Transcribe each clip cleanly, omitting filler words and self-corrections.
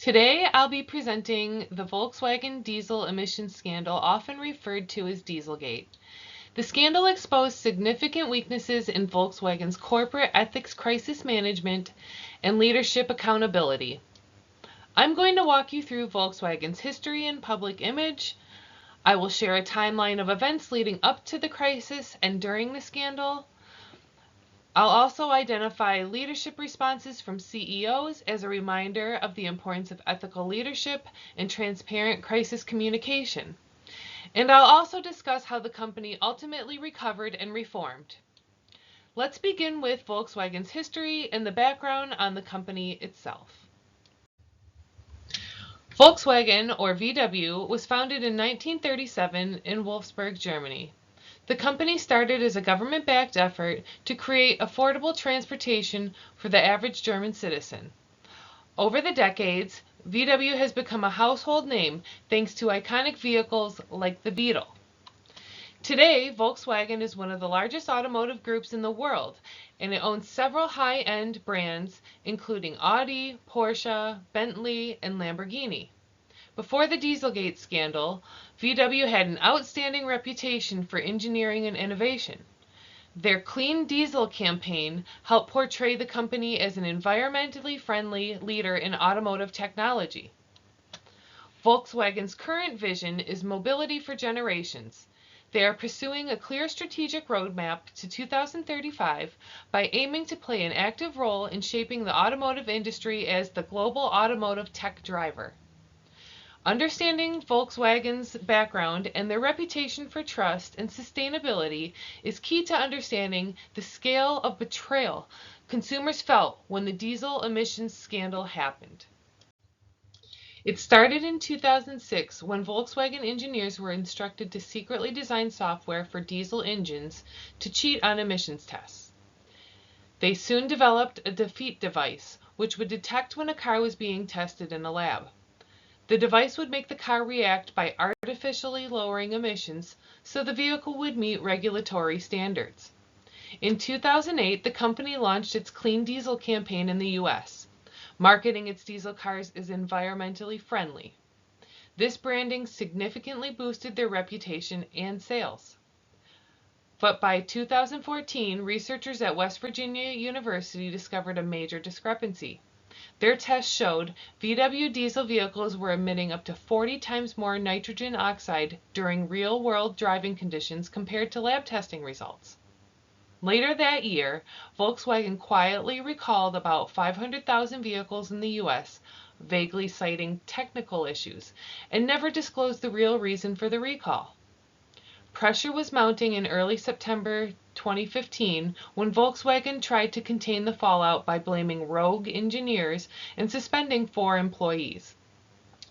Today, I'll be presenting the Volkswagen diesel emissions scandal, often referred to as Dieselgate. The scandal exposed significant weaknesses in Volkswagen's corporate ethics, crisis management, and leadership accountability. I'm going to walk you through Volkswagen's history and public image. I will share a timeline of events leading up to the crisis and during the scandal. I'll also identify leadership responses from CEOs as a reminder of the importance of ethical leadership and transparent crisis communication. And I'll also discuss how the company ultimately recovered and reformed. Let's begin with Volkswagen's history and the background on the company itself. Volkswagen, or VW, was founded in 1937 in Wolfsburg, Germany. The company started as a government-backed effort to create affordable transportation for the average German citizen. Over the decades, VW has become a household name thanks to iconic vehicles like the Beetle. Today, Volkswagen is one of the largest automotive groups in the world, and it owns several high-end brands including Audi, Porsche, Bentley, and Lamborghini. Before the Dieselgate scandal, VW had an outstanding reputation for engineering and innovation. Their Clean Diesel campaign helped portray the company as an environmentally friendly leader in automotive technology. Volkswagen's current vision is mobility for generations. They are pursuing a clear strategic roadmap to 2035 by aiming to play an active role in shaping the automotive industry as the global automotive tech driver. Understanding Volkswagen's background and their reputation for trust and sustainability is key to understanding the scale of betrayal consumers felt when the diesel emissions scandal happened. It started in 2006 when Volkswagen engineers were instructed to secretly design software for diesel engines to cheat on emissions tests. They soon developed a defeat device, which would detect when a car was being tested in a lab. The device would make the car react by artificially lowering emissions so the vehicle would meet regulatory standards. In 2008, the company launched its Clean Diesel campaign in the US, marketing its diesel cars as environmentally friendly. This branding significantly boosted their reputation and sales. But by 2014, researchers at West Virginia University discovered a major discrepancy. Their tests showed VW diesel vehicles were emitting up to 40 times more nitrogen oxide during real-world driving conditions compared to lab testing results. Later that year, Volkswagen quietly recalled about 500,000 vehicles in the US, vaguely citing technical issues, and never disclosed the real reason for the recall. Pressure was mounting in early September 2015 when Volkswagen tried to contain the fallout by blaming rogue engineers and suspending 4 employees.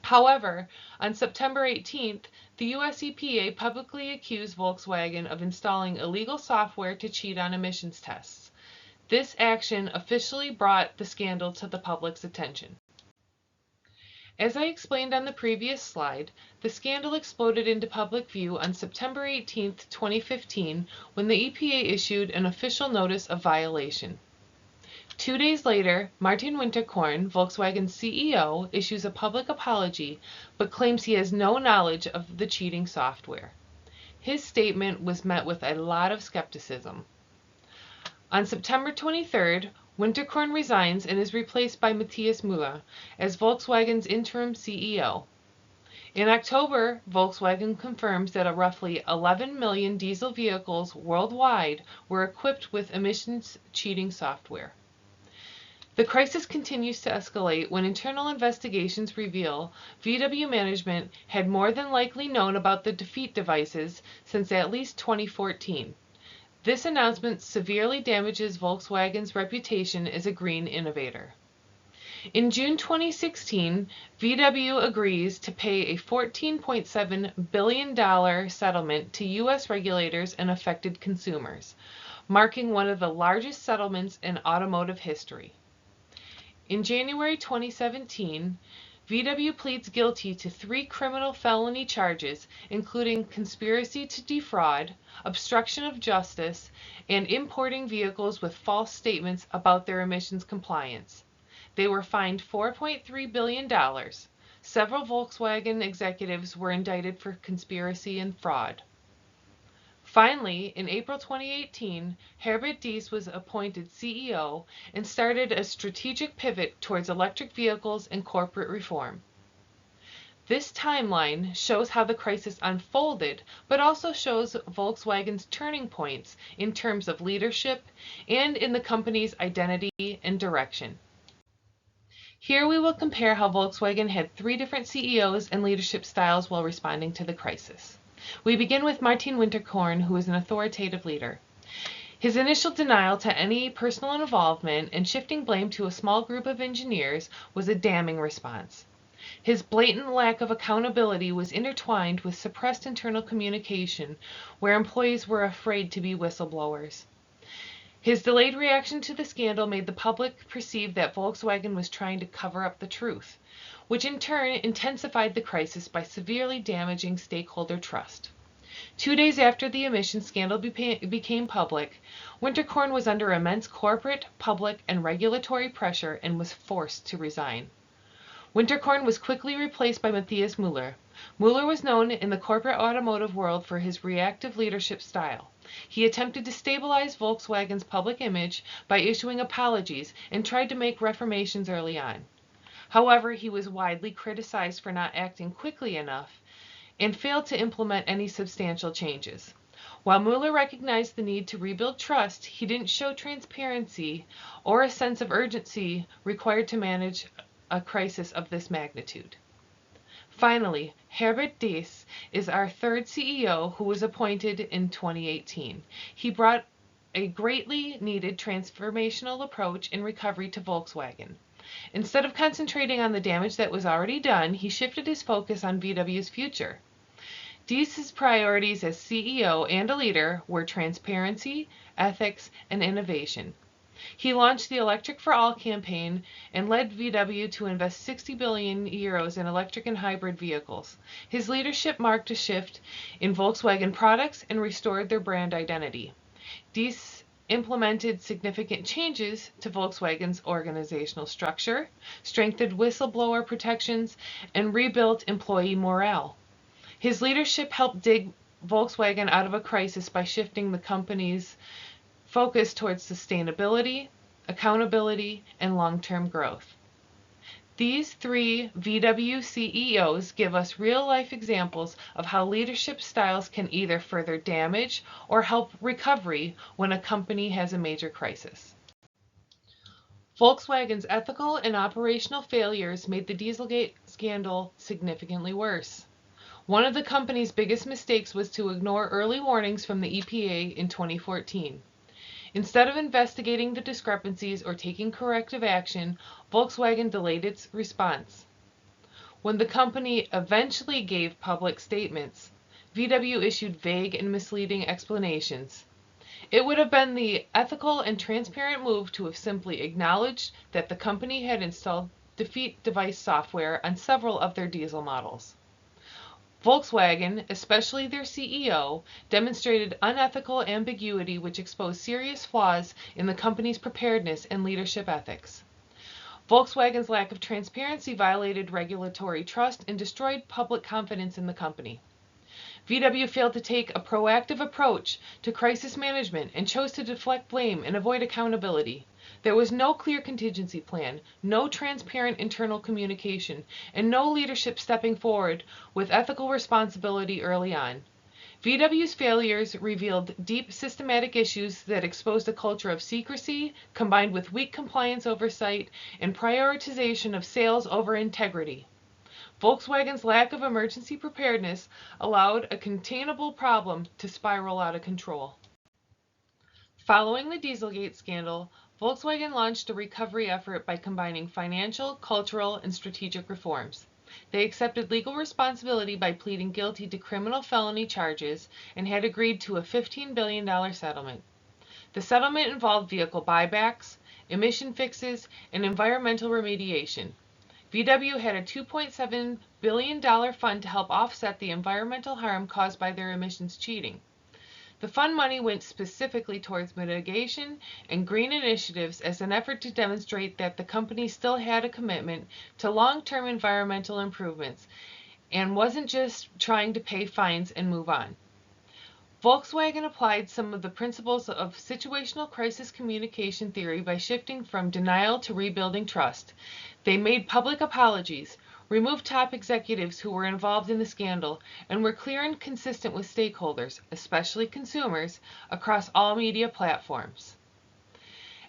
However, on September 18th, the US EPA publicly accused Volkswagen of installing illegal software to cheat on emissions tests. This action officially brought the scandal to the public's attention. As I explained on the previous slide, the scandal exploded into public view on September 18, 2015, when the EPA issued an official notice of violation. 2 days later, Martin Winterkorn, Volkswagen's CEO, issues a public apology, but claims he has no knowledge of the cheating software. His statement was met with a lot of skepticism. On September 23rd, Winterkorn resigns and is replaced by Matthias Müller as Volkswagen's interim CEO. In October, Volkswagen confirms that roughly 11 million diesel vehicles worldwide were equipped with emissions cheating software. The crisis continues to escalate when internal investigations reveal VW management had more than likely known about the defeat devices since at least 2014. This announcement severely damages Volkswagen's reputation as a green innovator. In June 2016, VW agrees to pay a $14.7 billion settlement to U.S. regulators and affected consumers, marking one of the largest settlements in automotive history. In January 2017, VW pleads guilty to 3 criminal felony charges, including conspiracy to defraud, obstruction of justice, and importing vehicles with false statements about their emissions compliance. They were fined $4.3 billion. Several Volkswagen executives were indicted for conspiracy and fraud. Finally, in April 2018, Herbert Diess was appointed CEO and started a strategic pivot towards electric vehicles and corporate reform. This timeline shows how the crisis unfolded, but also shows Volkswagen's turning points in terms of leadership and in the company's identity and direction. Here we will compare how Volkswagen had 3 different CEOs and leadership styles while responding to the crisis. We begin with Martin Winterkorn, who is an authoritative leader. His initial denial to any personal involvement and shifting blame to a small group of engineers was a damning response. His blatant lack of accountability was intertwined with suppressed internal communication, where employees were afraid to be whistleblowers. His delayed reaction to the scandal made the public perceive that Volkswagen was trying to cover up the truth, which in turn intensified the crisis by severely damaging stakeholder trust. 2 days after the emissions scandal became public, Winterkorn was under immense corporate, public, and regulatory pressure and was forced to resign. Winterkorn was quickly replaced by Matthias Müller. Müller was known in the corporate automotive world for his reactive leadership style. He attempted to stabilize Volkswagen's public image by issuing apologies and tried to make reformations early on. However, he was widely criticized for not acting quickly enough and failed to implement any substantial changes. While Müller recognized the need to rebuild trust, he didn't show transparency or a sense of urgency required to manage a crisis of this magnitude. Finally, Herbert Diess is our 3rd CEO who was appointed in 2018. He brought a greatly needed transformational approach in recovery to Volkswagen. Instead of concentrating on the damage that was already done, he shifted his focus on VW's future. Diess's priorities as CEO and a leader were transparency, ethics, and innovation. He launched the Electric for All campaign and led VW to invest 60 billion euros in electric and hybrid vehicles. His leadership marked a shift in Volkswagen products and restored their brand identity. Diess implemented significant changes to Volkswagen's organizational structure, strengthened whistleblower protections, and rebuilt employee morale. His leadership helped dig Volkswagen out of a crisis by shifting the company's focus towards sustainability, accountability, and long-term growth. These 3 VW CEOs give us real-life examples of how leadership styles can either further damage or help recovery when a company has a major crisis. Volkswagen's ethical and operational failures made the Dieselgate scandal significantly worse. One of the company's biggest mistakes was to ignore early warnings from the EPA in 2014. Instead of investigating the discrepancies or taking corrective action, Volkswagen delayed its response. When the company eventually gave public statements, VW issued vague and misleading explanations. It would have been the ethical and transparent move to have simply acknowledged that the company had installed defeat device software on several of their diesel models. Volkswagen, especially their CEO, demonstrated unethical ambiguity which exposed serious flaws in the company's preparedness and leadership ethics. Volkswagen's lack of transparency violated regulatory trust and destroyed public confidence in the company. VW failed to take a proactive approach to crisis management and chose to deflect blame and avoid accountability. There was no clear contingency plan, no transparent internal communication, and no leadership stepping forward with ethical responsibility early on. VW's failures revealed deep systematic issues that exposed a culture of secrecy, combined with weak compliance oversight and prioritization of sales over integrity. Volkswagen's lack of emergency preparedness allowed a containable problem to spiral out of control. Following the Dieselgate scandal, Volkswagen launched a recovery effort by combining financial, cultural, and strategic reforms. They accepted legal responsibility by pleading guilty to criminal felony charges and had agreed to a $15 billion settlement. The settlement involved vehicle buybacks, emission fixes, and environmental remediation. VW had a $2.7 billion fund to help offset the environmental harm caused by their emissions cheating. The fund money went specifically towards mitigation and green initiatives as an effort to demonstrate that the company still had a commitment to long-term environmental improvements and wasn't just trying to pay fines and move on. Volkswagen applied some of the principles of situational crisis communication theory by shifting from denial to rebuilding trust. They made public apologies, removed top executives who were involved in the scandal, and were clear and consistent with stakeholders, especially consumers, across all media platforms.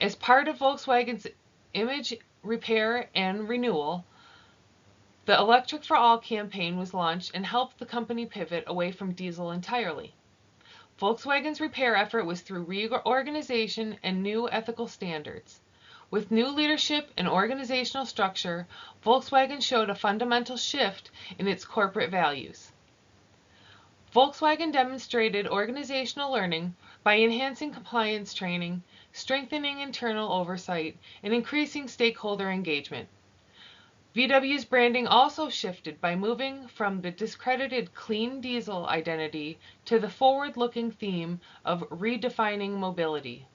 As part of Volkswagen's image repair and renewal, the Electric for All campaign was launched and helped the company pivot away from diesel entirely. Volkswagen's repair effort was through reorganization and new ethical standards. With new leadership and organizational structure, Volkswagen showed a fundamental shift in its corporate values. Volkswagen demonstrated organizational learning by enhancing compliance training, strengthening internal oversight, and increasing stakeholder engagement. VW's branding also shifted by moving from the discredited clean diesel identity to the forward-looking theme of redefining mobility.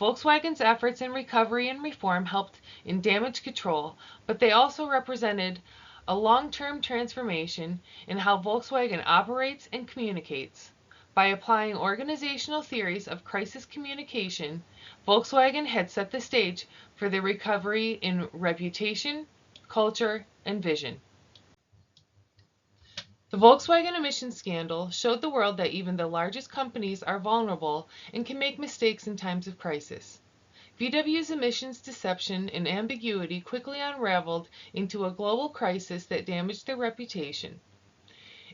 Volkswagen's efforts in recovery and reform helped in damage control, but they also represented a long-term transformation in how Volkswagen operates and communicates. By applying organizational theories of crisis communication, Volkswagen had set the stage for the recovery in reputation, culture, and vision. The Volkswagen emissions scandal showed the world that even the largest companies are vulnerable and can make mistakes in times of crisis. VW's emissions deception and ambiguity quickly unraveled into a global crisis that damaged their reputation.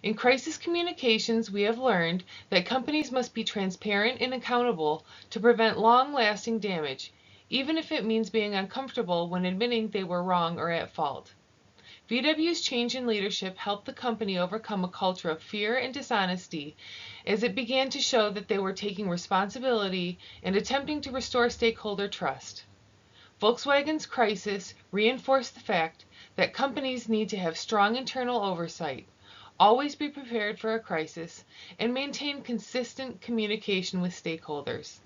In crisis communications, we have learned that companies must be transparent and accountable to prevent long-lasting damage, even if it means being uncomfortable when admitting they were wrong or at fault. VW's change in leadership helped the company overcome a culture of fear and dishonesty as it began to show that they were taking responsibility and attempting to restore stakeholder trust. Volkswagen's crisis reinforced the fact that companies need to have strong internal oversight, always be prepared for a crisis, and maintain consistent communication with stakeholders.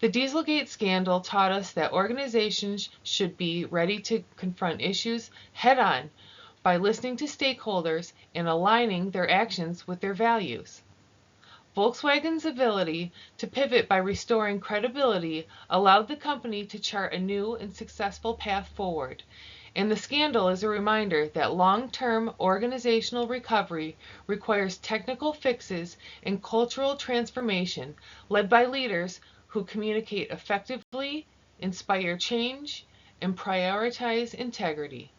The Dieselgate scandal taught us that organizations should be ready to confront issues head-on by listening to stakeholders and aligning their actions with their values. Volkswagen's ability to pivot by restoring credibility allowed the company to chart a new and successful path forward, and the scandal is a reminder that long-term organizational recovery requires technical fixes and cultural transformation led by leaders who communicate effectively, inspire change, and prioritize integrity.